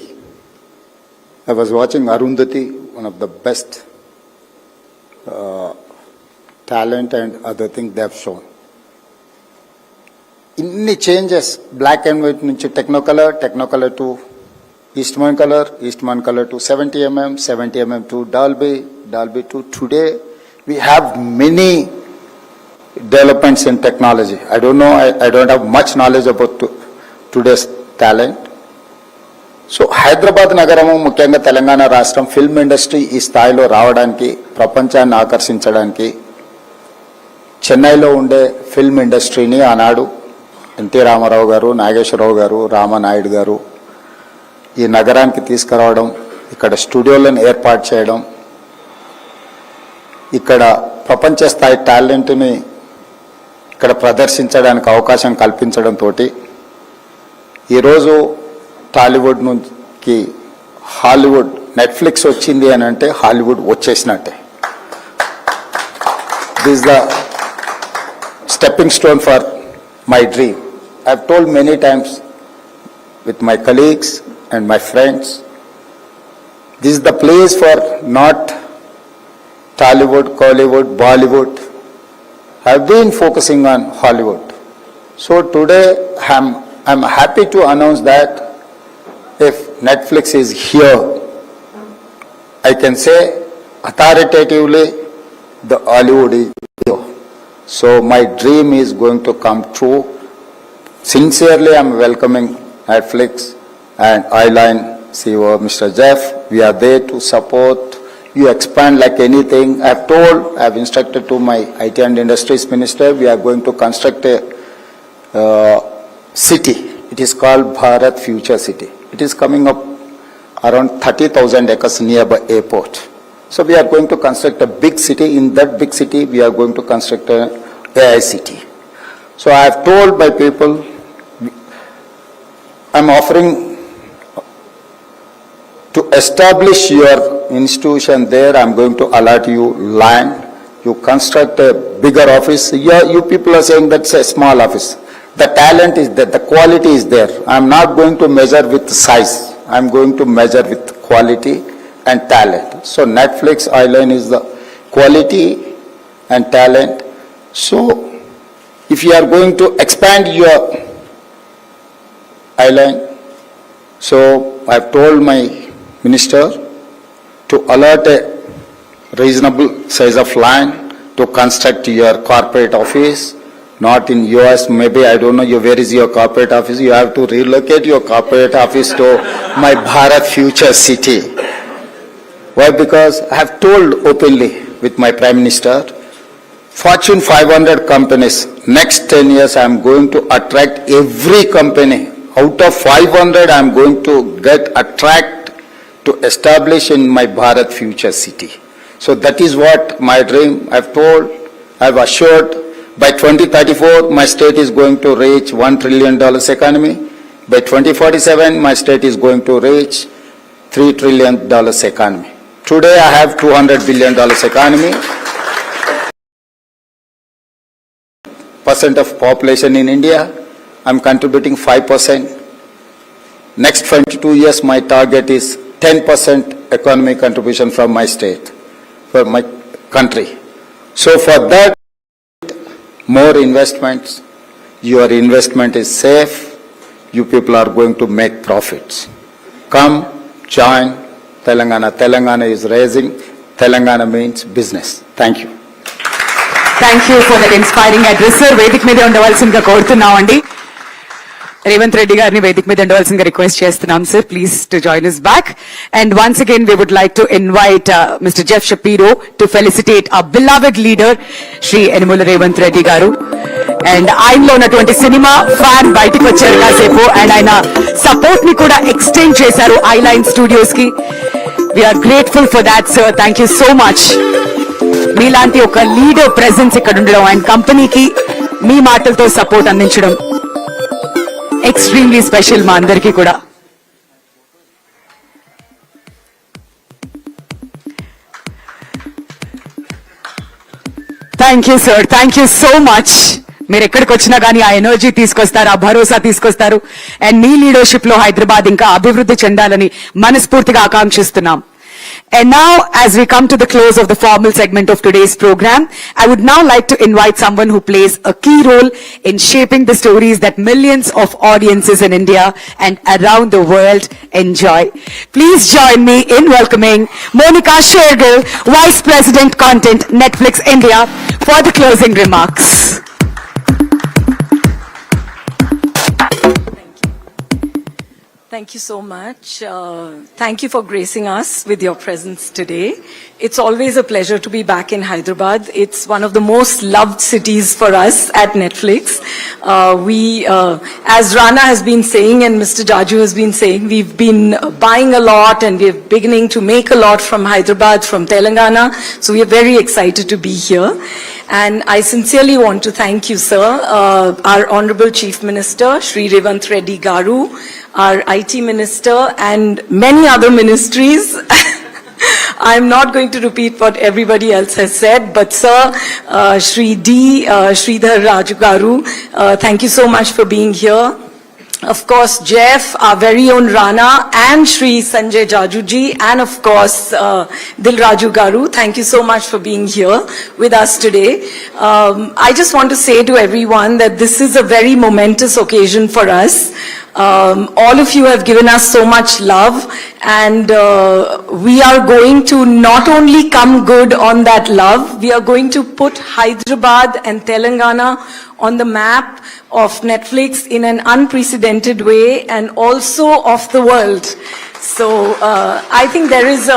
I was watching Arundhati, one of the best talent and other things they have shown. Inni changes, black and white nunchi technocolor to Eastman color to 70mm, 70mm to Dolby to today. We have many developments in technology. I don't know, I don't have much knowledge about today's talent. So Hyderabad నగరము, ముఖ్యంగా తెలంగాణ రాష్ట్రం film industry ఈ స్థాయిలో రావడానికి, ప్రపంచాన్ని ఆకర్షించడానికి చెన్నైలో ఉండే ఫిల్మ్ ఇండస్ట్రీని ఆనాడు ఎన్టీ రామారావు గారు, నాగేశ్వరరావు గారు, రామానాయుడు గారు ఈ నగరానికి తీసుకురావడం, ఇక్కడ స్టూడియోలను ఏర్పాటు చేయడం, ఇక్కడ ప్రపంచ స్థాయి టాలెంట్ని ఇక్కడ ప్రదర్శించడానికి అవకాశం కల్పించడంతో ఈరోజు టాలీవుడ్ నుంచి హాలీవుడ్, నెట్ఫ్లిక్స్ వచ్చింది అని అంటే హాలీవుడ్ వచ్చేసినట్టే. This the stepping stone for my dream. I've told many times with my colleagues and my friends, this is the place for not Tollywood, Collywood, Bollywood. I've been focusing on Hollywood. So today I'm happy to announce that if Netflix is here, I can say authoritatively the Hollywood is here. So my dream is going to come true. Sincerely, I am welcoming Netflix and Eyeline CEO, Mr. Jeff. We are there to support you expand like anything. I have instructed to my IT and Industries Minister, we are going to construct a city. It is called Bharat Future City. It is coming up around 30,000 acres nearby airport. So we are going to construct a big city. In that big city, we are going to construct a AI city. So I have told my people, I am offering to establish your institution there. I am going to allot you land. You construct a bigger office. You people are saying that's a small office. The talent is there. The quality is there. I am not going to measure with size. I am going to measure with quality and talent. So Netflix Island is the quality and talent. So if you are going to expand your island, so I have told my minister to allot a reasonable size of land to construct your corporate office, not in US, maybe, I don't know where is your corporate office. You have to relocate your corporate office to my Bharat Future City. Why? Because I have told openly with my Prime Minister, Fortune 500 companies, next 10 years I am going to attract every company. Out of 500, I am going to attract to establish in my Bharat Future City. So that is what my dream. I have told, I have assured, by 2034, my state is going to reach $1 trillion economy. By 2047, my state is going to reach $3 trillion economy. Today, I have $200 billion economy. Percent of population in India, I'm contributing 5%. Next 22 years, my target is 10% economic contribution from my state, for my country. So for that, more investments, your investment is safe, you people are going to make profits. Come, join Telangana. Telangana is raising, Telangana means business. Thank you. Thank you for that inspiring address. Sir వేదిక మీద ఉండవలసిందిగా కోరుతున్నామండి. రేవంత్ రెడ్డి గారిని వేదిక మీద ఉండవలసిందిగా request చేస్తున్నాం sir, please to join us back. And once again we would like to invite Mr. Jeff Shapiro to felicitate our beloved leader Shri Enamula Revanth Reddy garu. And ఆయనలో ఉన్నటువంటి cinema fan బయటకు వచ్చారు కాసేపు, and ఆయన support ని కూడా extend చేశారు Eyeline Studios కి. We're grateful for that sir, thank you so much. మీలాంటి ఒక లీడర్ ప్రెజెన్స్ ఇక్కడ ఉండడం అండ్ కంపెనీకి మీ మాటలతో సపోర్ట్ అందించడం ఎక్స్ట్రీమ్లీ స్పెషల్ మా అందరికీ కూడా. Thank you sir, thank you so much. మీరు ఎక్కడికి వచ్చినా కానీ ఆ ఎనర్జీ తీసుకొస్తారు, ఆ భరోసా తీసుకొస్తారు, అండ్ మీ లీడర్షిప్ లో హైదరాబాద్ ఇంకా అభివృద్ధి చెందాలని మనస్ఫూర్తిగా ఆకాంక్షిస్తున్నాం. And now, as we come to the close of the formal segment of today's program, I would now like to invite someone who plays a key role in shaping the stories that millions of audiences in India and around the world enjoy. Please join me in welcoming Monica Shergill, Vice President Content, Netflix India, for the closing remarks. Thank you so much. Thank you for gracing us with your presence today. It's always a pleasure to be back in Hyderabad. It's one of the most loved cities for us at Netflix. As Rana has been saying and Mr. Jaju has been saying, we've been buying a lot and we're beginning to make a lot from Hyderabad, from Telangana. So we are very excited to be here. And I sincerely want to thank you, sir, our Honorable Chief Minister, Shri Revanth Reddy garu, our IT Minister, and many other ministries. I'm not going to repeat what everybody else has said, but sir, Shri D, Sridhar Raju garu, thank you so much for being here. Of course, Jeff, our very own Rana, and Shri Sanjay Jajuji, and of course, Dil Raju garu, thank you so much for being here with us today. I just want to say to everyone that this is a very momentous occasion for us. All of you have given us so much love, and we are going to not only come good on that love, we are going to put Hyderabad and Telangana on the map of Netflix in an unprecedented way, and also of the world. So I think there is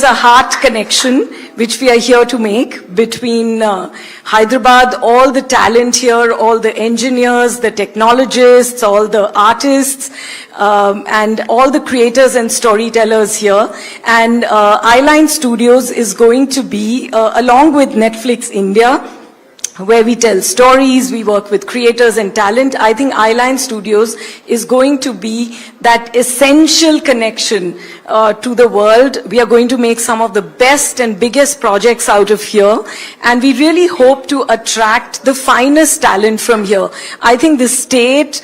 a heart connection which we are here to make between Hyderabad, all the talent here, all the engineers, the technologists, all the artists, and all the creators and storytellers here. And Eyeline Studios is going to be, along with Netflix India, where we tell stories, we work with creators and talent. I think Eyeline Studios is going to be that essential connection to the world. We are going to make some of the best and biggest projects out of here, and we really hope to attract the finest talent from here. I think this state,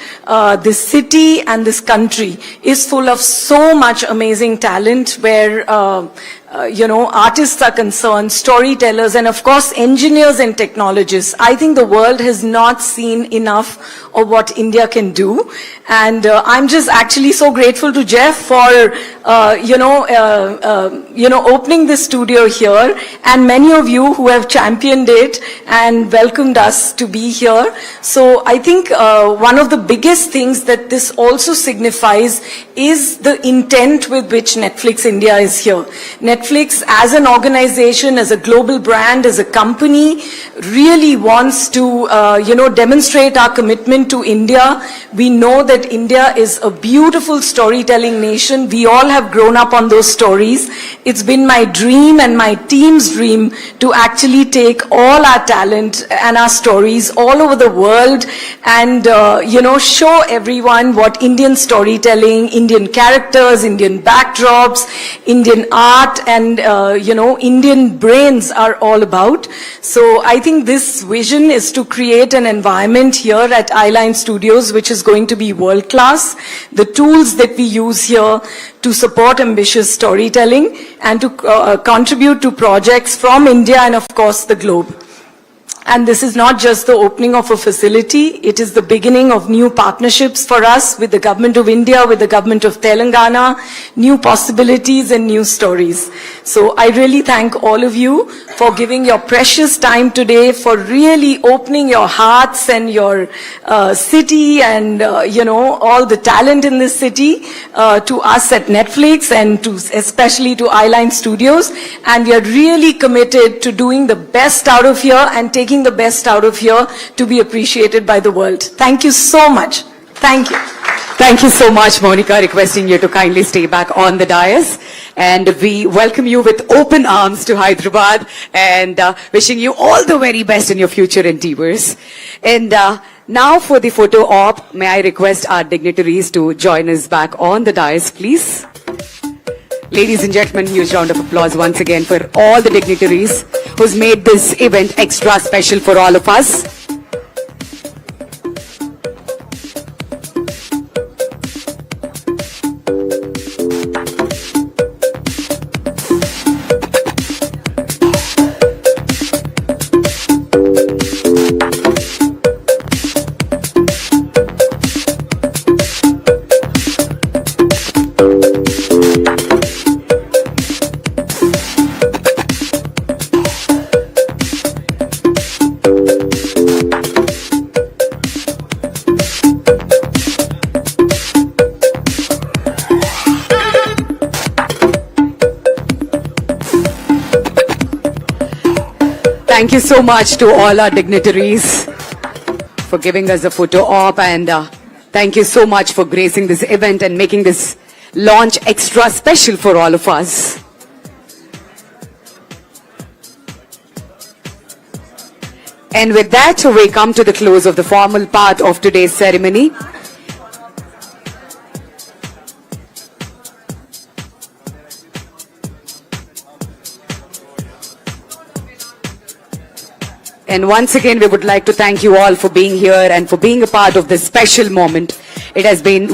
this city, and this country is full of so much amazing talent, where artists are concerned, storytellers, and of course engineers and technologists. I think the world has not seen enough of what India can do, and I'm just actually so grateful to Jeff for opening this studio here, and many of you who have championed it and welcomed us to be here. So I think one of the biggest things that this also signifies is the intent with which Netflix India is here. Netflix as an organization, as a global brand, as a company, really wants to demonstrate our commitment to India. We know that India is a beautiful storytelling nation. We all have grown up on those stories. It's been my dream and my team's dream to actually take all our talent and our stories all over the world and show everyone what Indian storytelling, Indian characters, Indian backdrops, Indian art, and Indian brains are all about. So I think this vision is to create an environment here at Eyeline Studios which is going to be world class. The tools that we use here to support ambitious storytelling and to contribute to projects from India and of course the globe. And this is not just the opening of a facility, it is the beginning of new partnerships for us with the Government of India, with the Government of Telangana, new possibilities and new stories. So I really thank all of you for giving your precious time today, for really opening your hearts and your city and, all the talent in this city to us at Netflix and especially to Eyeline Studios. And we are really committed to doing the best out of here and taking the best out of here to be appreciated by the world. Thank you so much. Thank you. Thank you so much, Monica, requesting you to kindly stay back on the dais. And we welcome you with open arms to Hyderabad and wishing you all the very best in your future endeavors. And now for the photo op, may I request our dignitaries to join us back on the dais, please. Ladies and gentlemen, huge round of applause once again for all the dignitaries who's made this event extra special for all of us. Thank you so much to all our dignitaries for giving us a photo op, and thank you so much for gracing this event and making this launch extra special for all of us. And with that, we come to the close of the formal part of today's ceremony. And once again, we would like to thank you all for being here and for being a part of this special moment. It has been